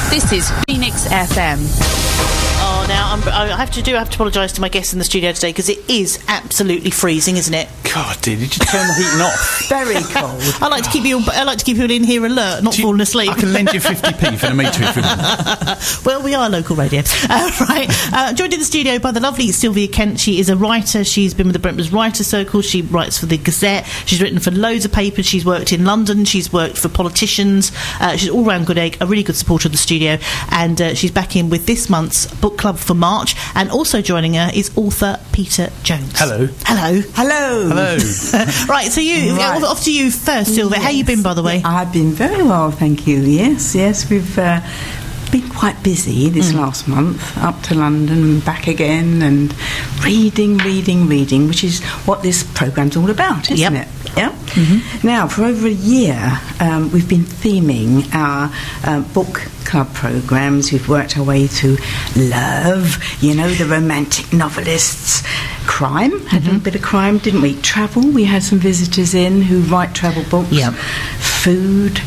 This is Phoenix FM. Oh, now I have to apologise to my guests in the studio today because it is absolutely freezing, isn't it? God, did you turn the heating off? Very cold. I like to keep you in here alert, not falling asleep. I can lend you 50p for the meter if you want. Well, we are local radio. Joined in the studio by the lovely Sylvia Kent. She is a writer. She's been with the Brentford Writers' Circle. She writes for the Gazette. She's written for loads of papers. She's worked in London. She's worked for politicians. She's an all-round good egg, a really good supporter of the studio. And she's back in with this month's book club for March. And also joining her is author Peter Jones. Hello. Hello. Hello. Hello. Right, so off to you first, Sylvia. Yes. How you been, by the way? I've been very well, thank you. Yes, we've been quite busy this last month, up to London and back again, and reading, which is what this programme's all about, isn't it? Yeah. Mm-hmm. Now, for over a year, we've been theming our book club programmes. We've worked our way through love, the romantic novelists. Crime, had a little bit of crime, didn't we? Travel, we had some visitors in who write travel books. Yep. Food,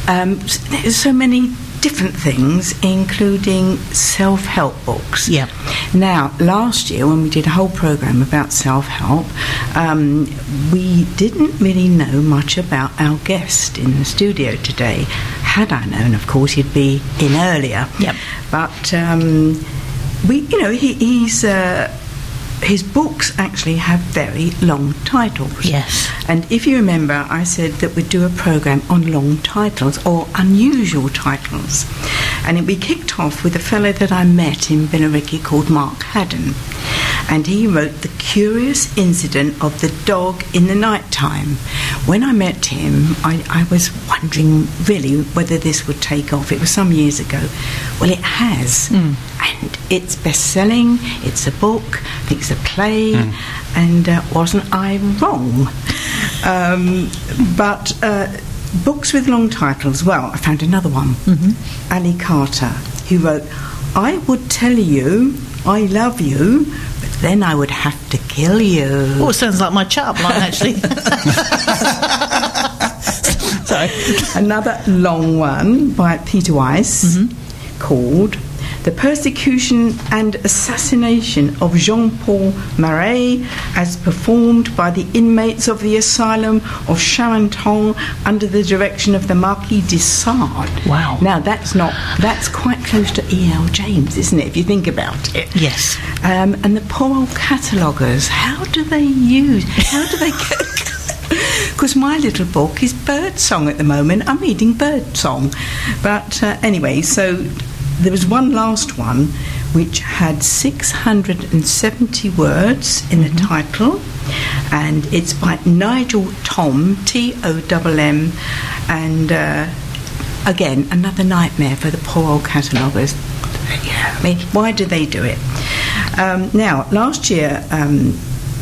there's so many different things, including self-help books. Yeah. Now, last year when we did a whole programme about self-help, we didn't really know much about our guest in the studio today. Had I known, of course, he'd be in earlier. Yep. But his books actually have very long titles. Yes. And if you remember, I said that we'd do a programme on long titles or unusual titles. And we kicked off with a fellow that I met in Billericay called Mark Haddon. And he wrote The Curious Incident of the Dog in the Night Time. When I met him, I was wondering really whether this would take off. It was some years ago. Well, it has. And it's best-selling. It's a book. I think it's a play. And wasn't I wrong? But books with long titles. Well, I found another one. Ali Carter, who wrote, I would tell you I love you, but then I would have to kill you. Oh, it sounds like my chat-up line, actually. Sorry. Another long one by Peter Weiss called The Persecution and Assassination of Jean-Paul Marais as performed by the inmates of the asylum of Charenton under the direction of the Marquis de Sade. Wow. Now, that's quite close to E.L. James, isn't it, if you think about it? Yes. And the poor old cataloguers, how do they get... Because my little book is Birdsong at the moment. I'm reading Birdsong. But anyway, so there was one last one which had 670 words in the title, and it's by Nigel Thom, T-O-M-M, and again, another nightmare for the poor old cataloguers. Yeah, I mean, why do they do it? Now, last year,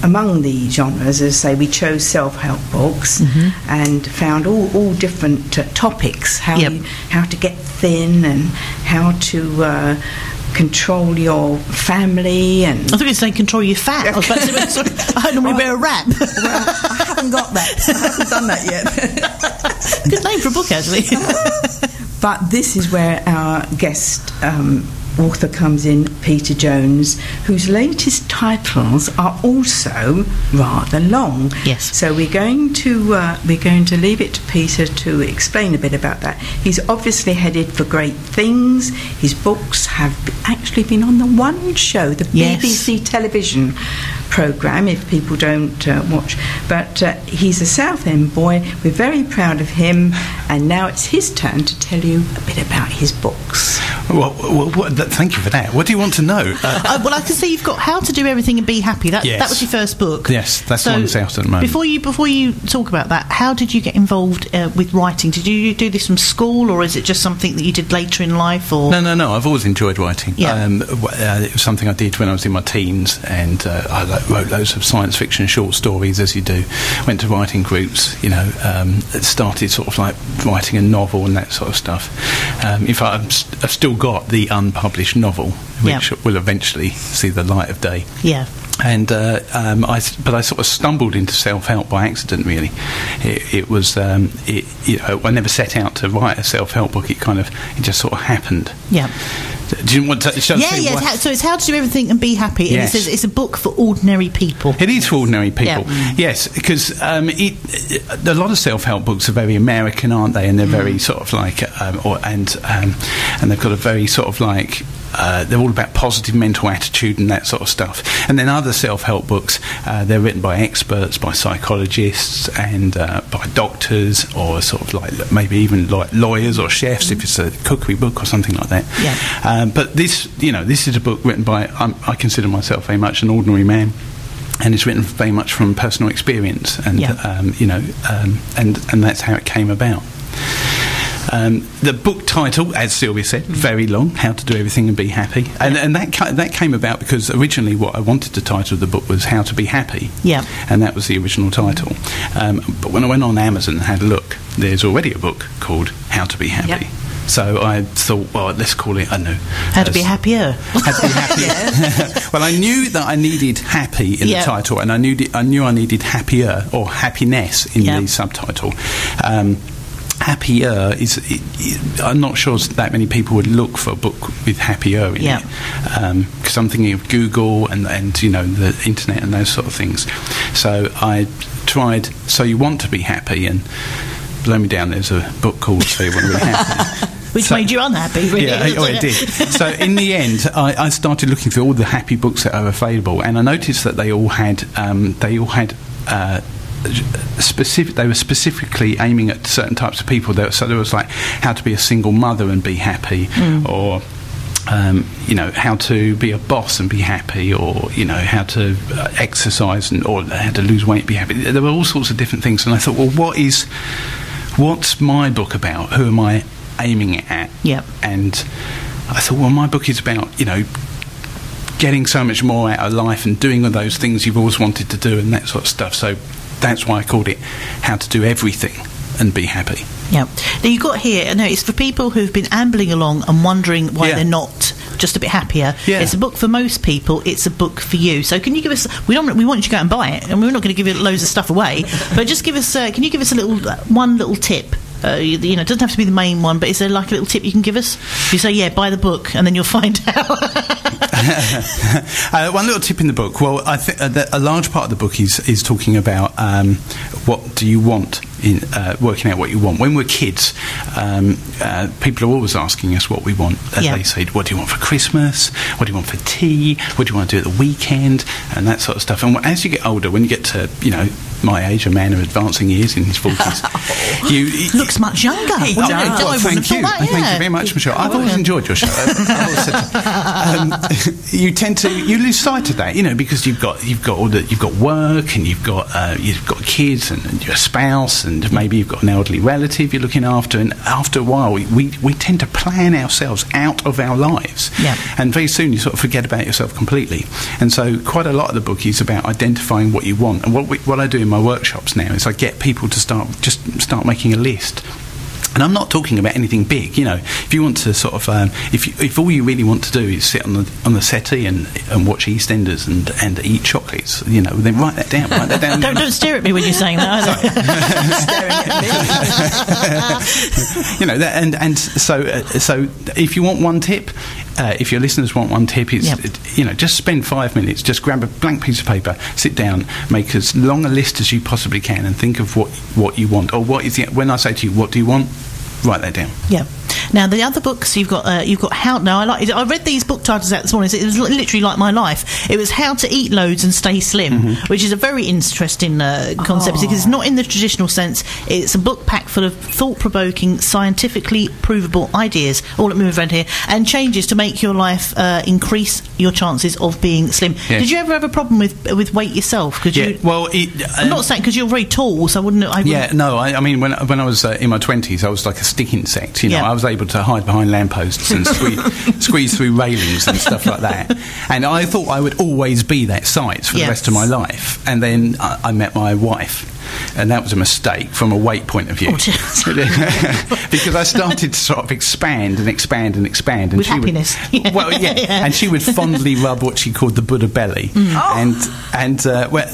among the genres, as I say, we chose self-help books and found all different topics, how to get thin and how to control your family. And I thought you were saying control your fat. I was about to say, I normally wear a wrap. Well, I haven't got that. I haven't done that yet. Good name for a book, actually. But this is where our guest author comes in, Peter Jones, whose latest titles are also rather long. Yes. So we're going to leave it to Peter to explain a bit about that. He's obviously headed for great things. His books have actually been on the One Show, the BBC television programme, if people don't watch. But he's a Southend boy. We're very proud of him, and now it's his turn to tell you a bit about his books. Well, thank you for that. What do you want to know? Well, I can see you've got How to Do Everything and Be Happy. That was your first book. Yes, that's the one that's out at the moment. Before you talk about that, how did you get involved with writing? Did you do this from school, or is it just something that you did later in life? Or No. I've always enjoyed writing. Yeah. It was something I did when I was in my teens, and I wrote loads of science fiction short stories, as you do. Went to writing groups, started sort of like writing a novel and that sort of stuff. In fact, I've still still got the unpublished novel, which will eventually see the light of day. Yeah. And I sort of stumbled into self-help by accident. Really, it was I never set out to write a self-help book. It just sort of happened. Yeah. Do you want to? So it's how to do everything and be happy. And yes. it says it's a book for ordinary people. It is for ordinary people. Yeah. Yes, because a lot of self-help books are very American, aren't they? And they're very sort of like, and they've got a very sort of like. They're all about positive mental attitude and that sort of stuff. And then other self-help books, they're written by experts, by psychologists, and by doctors, or sort of like maybe even like lawyers or chefs, if it's a cookery book or something like that. Yeah. But this is a book written by. I consider myself very much an ordinary man. And it's written very much from personal experience, and and that's how it came about. The book title, as Sylvia said, very long, How to Do Everything and Be Happy. And that came about because originally what I wanted the title of the book was How to Be Happy. Yeah. And that was the original title. But when I went on Amazon and had a look, there's already a book called How to Be Happy. Yep. So I thought, well, let's call it, I don't know. How to Be Happier. How to Be Happier. Well, I knew that I needed happy in the title, and I knew I needed happier or happiness in the subtitle. Happier I'm not sure that many people would look for a book with happier in it, because I'm thinking of Google and the internet and those sort of things. So I tried So You Want to Be Happy, and blow me down, there's a book called So You Want to Be Happy. Which made you unhappy, really. Yeah, it did. So in the end, I started looking through all the happy books that are available, and I noticed that they all had they were specifically aiming at certain types of people. So there was like how to be a single mother and be happy, or how to be a boss and be happy, or how to exercise or how to lose weight and be happy. There were all sorts of different things, and I thought, well, what's my book about? Who am I aiming it at? Yeah. And I thought, well, my book is about getting so much more out of life and doing all those things you've always wanted to do and that sort of stuff. So that's why I called it How to Do Everything and Be Happy. Yeah. Now you've got here, it's for people who've been ambling along and wondering why they're not just a bit happier. Yeah. It's a book for most people. It's a book for you. So can you give us? We want you to go out and buy it, and we're not going to give you loads of stuff away. But just give us. Can you give us one little tip? It doesn't have to be the main one, but is there like a little tip you can give us? You say, buy the book, and then you'll find out. One little tip in the book. Well, I think a large part of the book is talking about what do you want in working out what you want. When we're kids, people are always asking us what we want. They say, what do you want for Christmas? What do you want for tea? What do you want to do at the weekend? And that sort of stuff. And as you get older, when you get to, my age, a man of advancing years in his 40s, he looks much younger. Thank you. Thank you very much, Michelle. I've always enjoyed your show. You tend to lose sight of that, because you've got work, and you've got kids and your spouse, and maybe you've got an elderly relative you're looking after, and after a while we tend to plan ourselves out of our lives, and very soon you sort of forget about yourself completely. And so quite a lot of the book is about identifying what you want. And what I do in my workshops now is I get people to start making a list. And I'm not talking about anything big, If you want to sort of, if all you really want to do is sit on the settee and watch EastEnders and eat chocolates, then write that down. Don't stare at me when you're saying that either. And so if you want one tip, if your listeners want one tip, it's just spend 5 minutes, just grab a blank piece of paper, sit down, make as long a list as you possibly can, and think of what you want, or what is when I say to you, what do you want? Write that down. Yeah. Now the other books you've got how. Now I read these book titles out this morning. It was literally like my life. It was How to Eat Loads and Stay Slim, which is a very interesting concept because it's not in the traditional sense. It's a book packed full of thought-provoking, scientifically provable ideas, all that move around here, and changes to make your life increase your chances of being slim. Yeah. Did you ever have a problem with weight yourself? I'm not saying because you're very tall, so I wouldn't. I mean when I was in my 20s, I was like a stick insect. I was able to hide behind lampposts and squeeze through railings and stuff like that. And I thought I would always be that size for the rest of my life. And then I met my wife. and that was a mistake from a weight point of view. Because I started to sort of expand and expand and expand. And with happiness. And she would fondly rub what she called the Buddha belly. And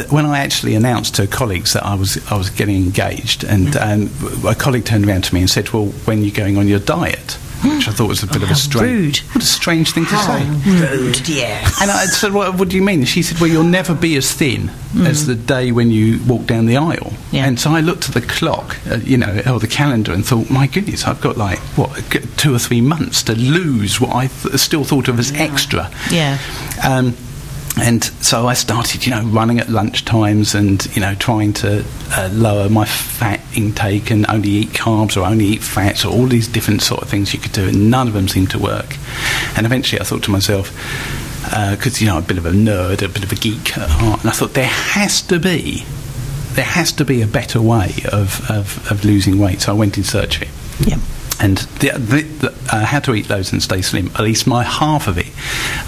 when I actually announced to colleagues that I was getting engaged, and a colleague turned around to me and said, well, when are you going on your diet? Which I thought was a bit of a strange... rude. What a strange thing to say. Rude, yes. And I said, what do you mean? And she said, well, you'll never be as thin as the day when you walk down the aisle. Yeah. And so I looked at the clock, or the calendar, and thought, my goodness, I've got 2 or 3 months to lose what I still thought of as extra. Yeah. And so I started, running at lunch times and, trying to lower my fat intake and only eat carbs or only eat fats or all these different sort of things you could do, and none of them seemed to work. And eventually I thought to myself, because, I'm a bit of a nerd, a bit of a geek at heart, and I thought there has to be a better way of losing weight. So I went in search of it. Yeah. And the How to Eat Loads and Stay Slim, at least half of it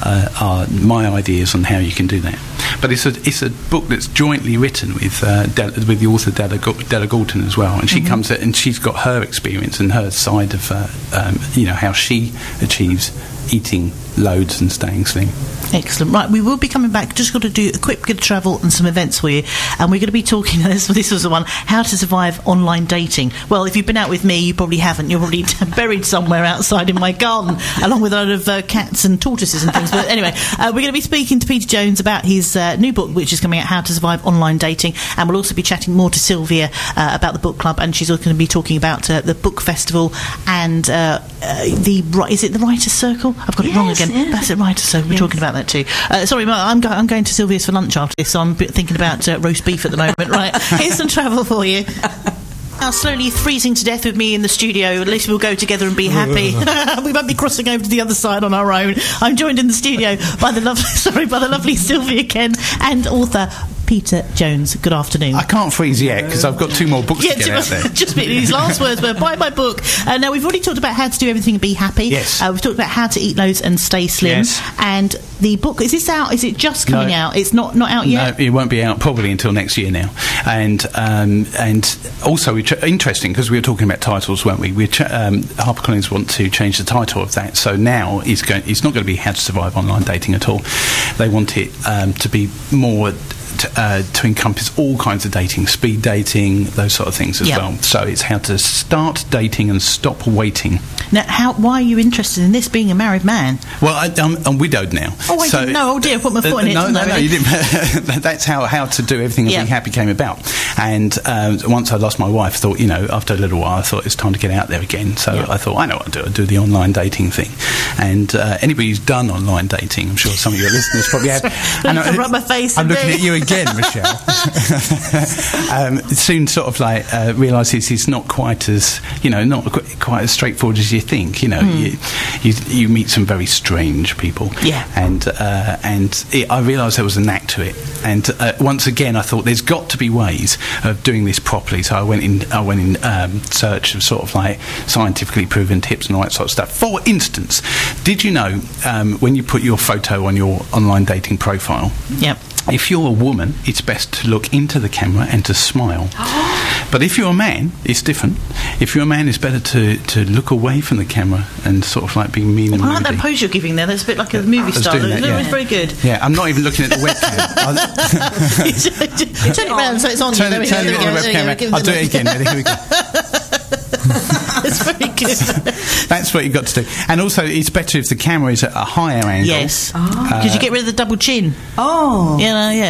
are my ideas on how you can do that. But it's a book that's jointly written with the author Della Galton as well, and she comes and she's got her experience and her side of how she achieves eating loads and staying slim. Excellent. Right, we will be coming back. Just got to do a quick bit of travel and some events for you. And we're going to be talking, this was the one, how to survive online dating. Well, if you've been out with me, you probably haven't. You're probably buried somewhere outside in my garden, along with a lot of cats and tortoises and things. But anyway, we're going to be speaking to Peter Jones about his new book, which is coming out, How to Survive Online Dating. And we'll also be chatting more to Sylvia about the book club. And she's also going to be talking about the book festival and is it the Writers' Circle? I've got it wrong again. Yeah. That's it, Writers' Circle. We're talking about that too. Sorry, I'm going to Sylvia's for lunch after this, so I'm thinking about roast beef at the moment. Right, here's some travel for you. Now, slowly freezing to death with me in the studio. At least we'll go together and be happy. We won't be crossing over to the other side on our own. I'm joined in the studio by the lovely Sylvia Kent and author Peter Jones. Good afternoon. I can't freeze yet because I've got 2 more books to get out there. Just these last words were, buy my book. Now, we've already talked about how to do everything and be happy. Yes. We've talked about how to eat loads and stay slim. Yes. And the book, is this out? Is it just coming out? It's not out yet? No, it won't be out probably until next year now. And also, interesting, because we were talking about titles, weren't we? HarperCollins want to change the title of that. So now it's not going to be How to Survive Online Dating at all. They want it to be more... to encompass all kinds of dating, speed dating, those sort of things as well. So it's how to start dating and stop waiting. Now, why are you interested in this, being a married man? Well, I'm widowed now. Oh, I didn't know. Oh dear, I put my foot in it. No, you didn't. That's how to do everything and be happy came about. And once I lost my wife, I thought, after a little while, I thought it's time to get out there again. So I thought, I know what to do. I'll do the online dating thing. And anybody who's done online dating, I'm sure some of your listeners probably have. And I rub my face. I'm looking at you again, Michelle. Soon sort of realises it's not quite as not quite as straightforward as you think. You meet some very strange people. And I realised there was a knack to it. And once again, I thought there's got to be ways of doing this properly. So I went in search of sort of scientifically proven tips and all that sort of stuff. For instance, did you know when you put your photo on your online dating profile? Yep. If you're a woman, it's best to look into the camera and to smile. But if you're a man, it's different. If you're a man, it's better to look away from the camera and sort of be mean and moody. I like that pose you're giving there. That's a bit like a movie star. It's very good. Yeah, I'm not even looking at the webcam. Turn it round so it's on. Turn it on the webcam. I'll do it again. Ready? Here we go. It's very good. That's what you've got to do. And also, it's better if the camera is at a higher angle. Yes. Because you get rid of the double chin. Oh.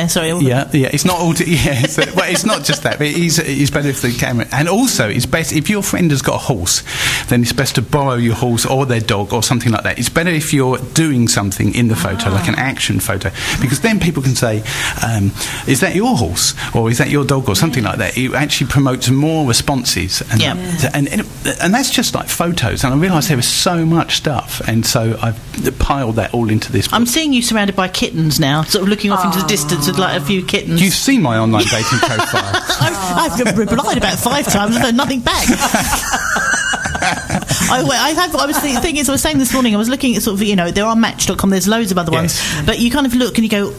Sorry. It's not all... it's not just that. But it's better if the camera... And also, it's best... If your friend has got a horse, then it's best to borrow your horse or their dog or something like that. It's better if you're doing something in the photo, like an action photo, because then people can say, is that your horse? Or is that your dog? Or something like that. It actually promotes more responses. And that's just like photos, and I realised there was so much stuff, and so I've piled that all into this book. I'm seeing you surrounded by kittens now, sort of looking off into the distance with a few kittens. You've seen my online dating profile. I've replied about 5 times and heard nothing back. I was thinking, as I was saying this morning, I was looking at there are Match.com, there's loads of other ones, but you kind of look and you go,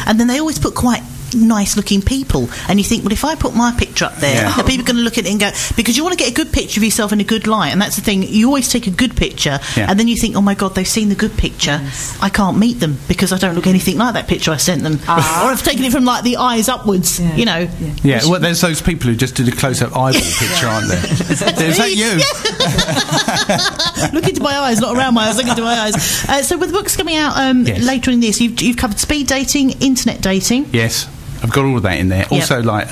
and then they always put quite nice looking people, and you think, well, if I put my picture up there, are people going to look at it and go, because you want to get a good picture of yourself in a good light, and that's the thing, you always take a good picture, and then you think, oh my God, they've seen the good picture, I can't meet them because I don't look anything like that picture I sent them, or I've taken it from like the eyes upwards, you know. Well, there's those people who just did a close-up eyeball picture, aren't there? Is that you? Look into my eyes, not around my eyes, look into my eyes. So with the books coming out later in this, you've covered speed dating, internet dating. Yes. I've got all of that in there. Also, like,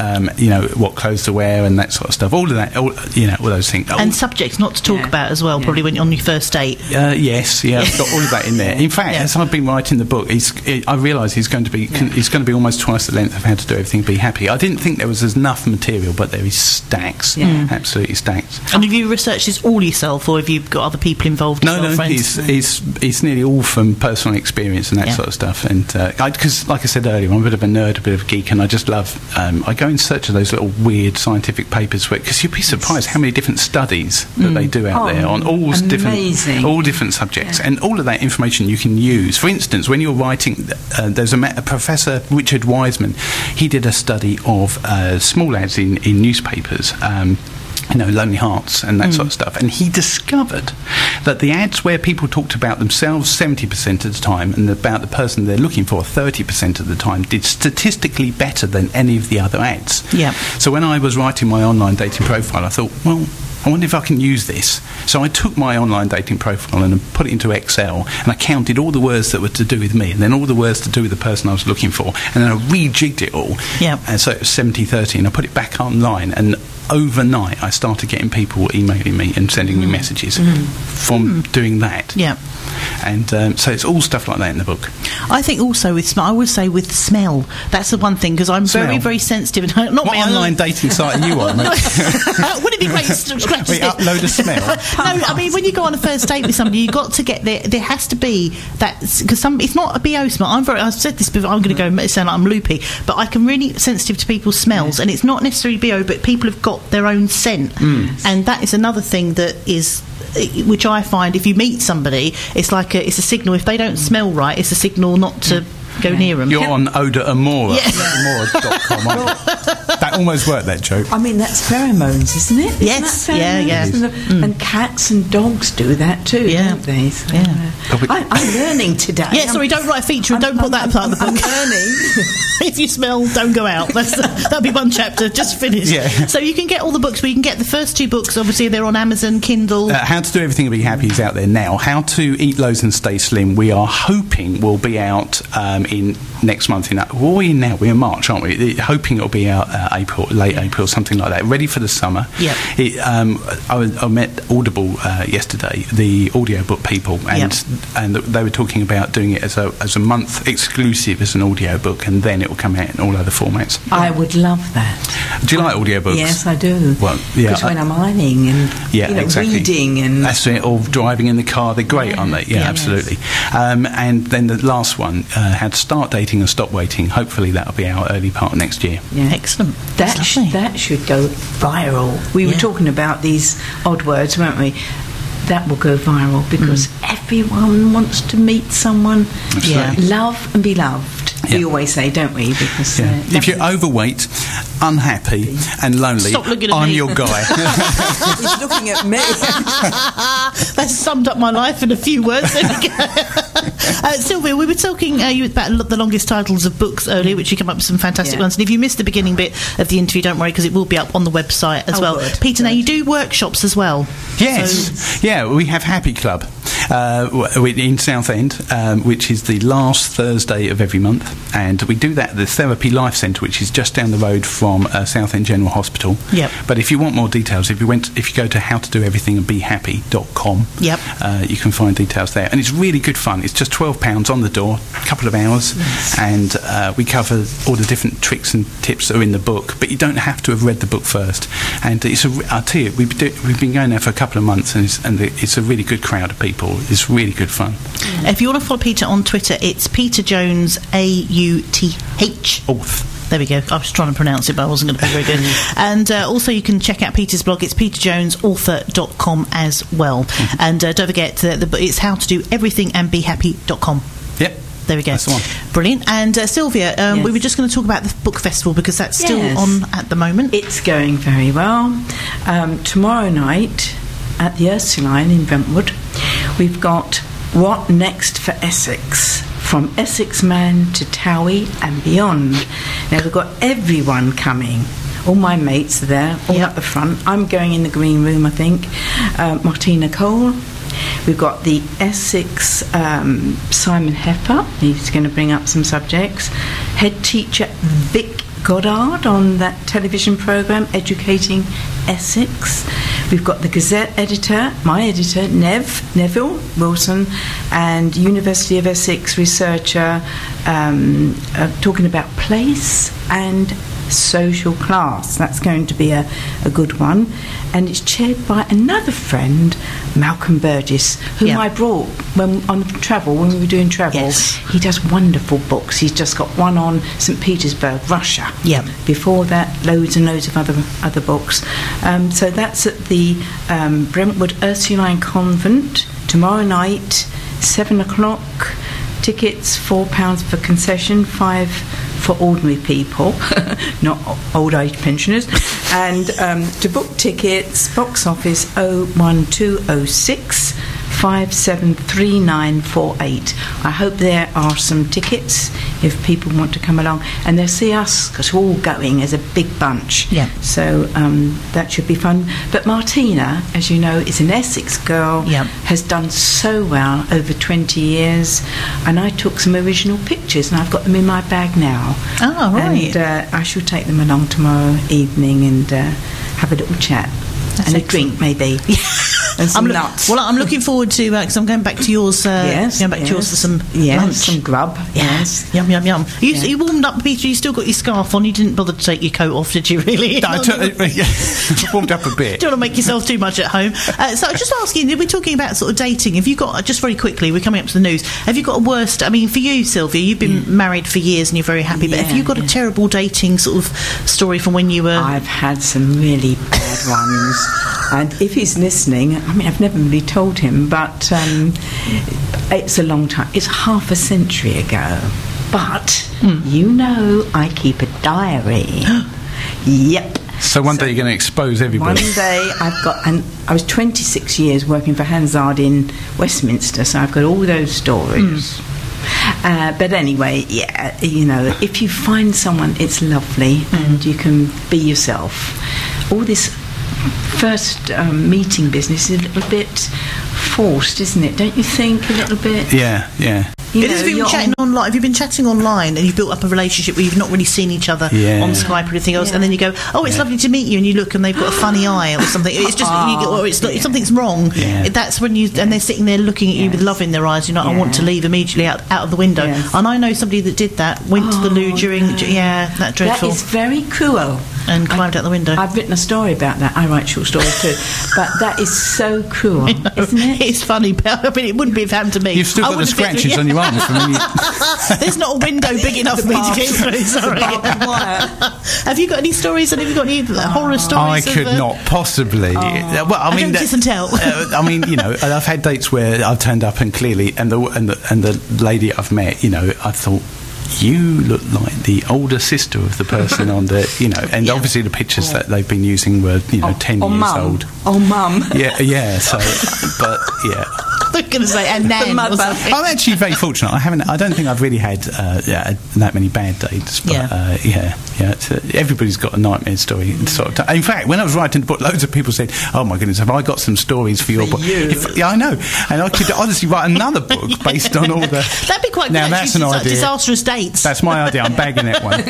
what clothes to wear and that sort of stuff. All of that, all those things. And subjects not to talk about as well, probably when you're on your first date. Yes, I've got all of that in there. In fact, as I've been writing the book, I realise he's going to be almost twice the length of How to Do Everything, Be Happy. I didn't think there was enough material, but there is stacks, absolutely stacks. And have you researched this all yourself, or have you got other people involved? No, it's nearly all from personal experience and that sort of stuff. And because, like I said earlier, I'm a bit of a nerd, a bit of a geek, and I just love I go in search of those little weird scientific papers, because you'd be surprised how many different studies that they do out there on all different subjects, and all of that information you can use. For instance, when you're writing, there's a Professor Richard Wiseman. He did a study of small ads in newspapers, Lonely Hearts and that sort of stuff. And he discovered that the ads where people talked about themselves 70% of the time and about the person they're looking for 30% of the time did statistically better than any of the other ads. Yeah. So when I was writing my online dating profile, I thought, well, I wonder if I can use this. So I took my online dating profile and put it into Excel, and I counted all the words that were to do with me, and then all the words to do with the person I was looking for, and then I rejigged it all. Yeah. And so it was 70-30, and I put it back online, and overnight I started getting people emailing me and sending me messages from doing that. Yeah. And so it's all stuff like that in the book. I think also I would say with smell, that's the one thing, because I'm very, very sensitive. What online dating site are you on? Wouldn't it be great to scratch we upload a smell? No, I mean, when you go on a first date with somebody, you've got to get there has to be that, because it's not a BO smell. I've said this before, I'm going to go sound like I'm loopy, but I can really sensitive to people's smells, and it's not necessarily BO, but people have got their own scent, and that is another thing that is, which I find, if you meet somebody, it's like it's a signal. If they don't smell right, it's a signal not to go near them. You're on Oda Amora, Amora.com. That almost worked, that joke. I mean, that's pheromones, isn't it? Yes, And cats and dogs do that too, don't they? So, I'm learning today. Yeah, sorry, don't write a feature and don't put that part of the book. I'm learning. If you smell, don't go out. That'll be one chapter, just finished. Yeah. So you can get all the books, but you can get the first two books, obviously they're on Amazon, Kindle. How to Do Everything and Be Happy is out there now. How to Eat Loads and Stay Slim, we are hoping will be out in next month. We're in March, aren't we? Hoping it'll be out late April, something like that. Ready for the summer. Yeah. I met Audible yesterday, the audiobook people, and they were talking about doing it as a month exclusive as an audiobook, and then it will come out in all other formats. I would love that. Do you like audiobooks? Yes, I do. Well, because when I'm ironing and reading and that's it, or driving in the car, they're great, aren't they? Yeah, absolutely. And then the last one, How to Start Dating and Stop Waiting. Hopefully that'll be out early part of next year. Yeah. Excellent. That should go viral. We were talking about these odd words, weren't we? That will go viral because everyone wants to meet someone. Love and be loved. We always say, don't we? Because if you're overweight, unhappy and lonely, I'm your guy. He's looking at me. That's summed up my life in a few words. Sylvia, we were talking about the longest titles of books earlier, which you come up with some fantastic ones. And if you missed the beginning bit of the interview, don't worry, because it will be up on the website as well. Good. Peter, now you do workshops as well. Yes. We have Happy Club in Southend, which is the last Thursday of every month. And we do that at the Therapy Life Centre, which is just down the road from Southend General Hospital. Yep. But if you want more details, if you go to howtodoeverythingandbehappy.com, you can find details there. And it's really good fun. It's just £12 on the door, a couple of hours, and we cover all the different tricks and tips that are in the book. But you don't have to have read the book first. And I'll tell you, we've been going there for a couple of months, and it's a really good crowd of people. It's really good fun. If you want to follow Peter on Twitter, it's Peter Jones AUTH. There we go. I was trying to pronounce it, but I wasn't going to be very good. And also you can check out Peter's blog. It's peterjonesauthor.com as well. And don't forget, it's howtodoeverythingandbehappy.com. Yep. There we go. That's the one. Brilliant. And Sylvia, Yes. we were just going to talk about the book festival because that's still Yes. on at the moment. It's going very well. Tomorrow night at the Ursuline in Brentwood, we've got What Next for Essex? From Essex Man to Towie and beyond. Now, we've got everyone coming. All my mates are there, all Yep. at the front. I'm going in the green room, I think. Martina Cole. We've got the Essex Simon Hepper. He's going to bring up some subjects. Head teacher Vic Goddard on that television programme, Educating Essex. We've got the Gazette editor, my editor, Neville Wilson, and University of Essex researcher talking about place and social class. That's going to be a good one. And it's chaired by another friend, Malcolm Burgess, whom Yeah. I brought when we were doing travel. Yes. He does wonderful books. He's just got one on St. Petersburg, Russia. Yeah. Before that, loads and loads of other books. So that's at the Brentwood Ursuline Convent tomorrow night, 7 o'clock. Tickets £4 for concession, £5 for ordinary people, not old age pensioners. And to book tickets, box office 01206 573948. I hope there are some tickets if people want to come along, and they'll see us because we're all going as a big bunch. Yeah. So that should be fun. But Martina, as you know, is an Essex girl. Yeah. Has done so well over 20 years, and I took some original pictures, and I've got them in my bag now. Oh, right. And I shall take them along tomorrow evening and have a little chat. That's and a excellent. drink, maybe. And some nuts. Well, I'm looking forward to because I'm going back to yours. Yes, going back to yours for some yes, lunch. some grub. Yes. Yum, yum, yum. Yeah. You warmed up, Peter. You still got your scarf on. You didn't bother to take your coat off, did you? Really? No, I warmed up a bit. Don't want to make yourself too much at home. So I was just asking, we're talking about sort of dating. Have you got, just very quickly, we're coming up to the news, have you got a worst, I mean, for you, Sylvia, you've been married for years and you're very happy, but have you got a terrible dating sort of story from when you were... I've had some really bad ones. And if he's listening, I mean, I've never really told him, but it's a long time. It's half a century ago. But, you know, I keep a diary. Yep. So one day you're going to expose everybody. One day and I was 26 years working for Hansard in Westminster, so I've got all those stories. But anyway, yeah, you know, if you find someone, it's lovely and you can be yourself. All this first meeting business is a little bit forced, isn't it? Don't you think, a little bit? Yeah. Have you been chatting online and you've built up a relationship where you've not really seen each other on Skype or anything else, and then you go, oh, it's lovely to meet you, and you look and they've got a funny eye or something. It's just, something's wrong. Yeah. That's when and they're sitting there looking at you with love in their eyes. You're like, I want to leave immediately out of the window. Yes. And I know somebody that did that, went to the loo during, that dreadful, That is very cruel. and climbed out the window. I've written a story about that. I write short stories too. But that is so cruel, isn't it? It's funny, but I mean, it wouldn't be if it happened to me. You've still I got the wouldn't have been- scratches on your arms from when you... There's not a window big enough for me to get through. Sorry. Have you got any stories? And have you got any horror stories? I could not possibly. Well, I mean, don't kiss and tell. I mean, you know, I've had dates where I've turned up and clearly, and the lady I've met, you know, I thought, you look like the older sister of the person on the, you know, and obviously the pictures that they've been using were, you know, 10 years old. Oh, mum. Yeah. So, but yeah. I'm going to say, and Nan. mother. I'm actually very fortunate. I don't think I've really had that many bad dates. But everybody's got a nightmare story. Sort of. In fact, when I was writing the book, loads of people said, "Oh my goodness, have I got some stories for your book?" I know, and I could honestly write another book based on all the. That'd be quite good. Now that's an idea. Disastrous dates. That's my idea. I'm bagging that one.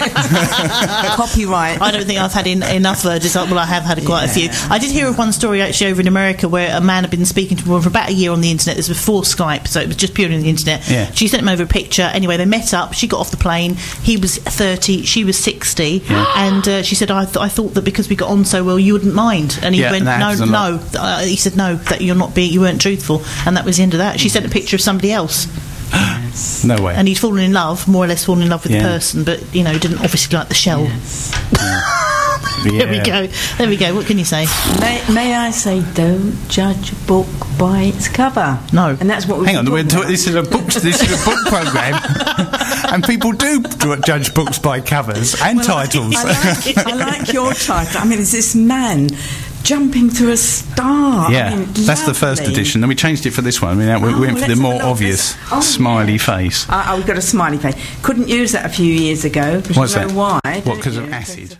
Copyright. I don't think I've had enough. Well, I have had quite a few. I did hear of one story actually over in America where a man had been speaking to a woman for about a year on the internet. This was before Skype, so it was just purely on the internet. Yeah. She sent him over a picture. Anyway, they met up. She got off the plane. He was 30. She was 60. Yeah. And she said, I thought that because we got on so well, you wouldn't mind. And he went, no. He said, no, that you weren't truthful. And that was the end of that. She sent a picture of somebody else. Yes. No way. And he'd fallen in love, more or less fallen in love with the person, but, you know, didn't obviously like the shell. Yes. Yeah. There we go. What can you say? May I say, don't judge a book by its cover. No. And that's what we're Hang on, talking about. this is a book program, and people do judge books by covers and titles. I like your title. I mean, it's this man jumping through a star. Yeah, I mean, that's the first lovely. edition. Then we changed it for this one. We went for let's the have a more look. obvious Oh, smiley yeah. face. We've got a smiley face. Couldn't use that a few years ago. What's you know that? why? What, don't because of you? acid?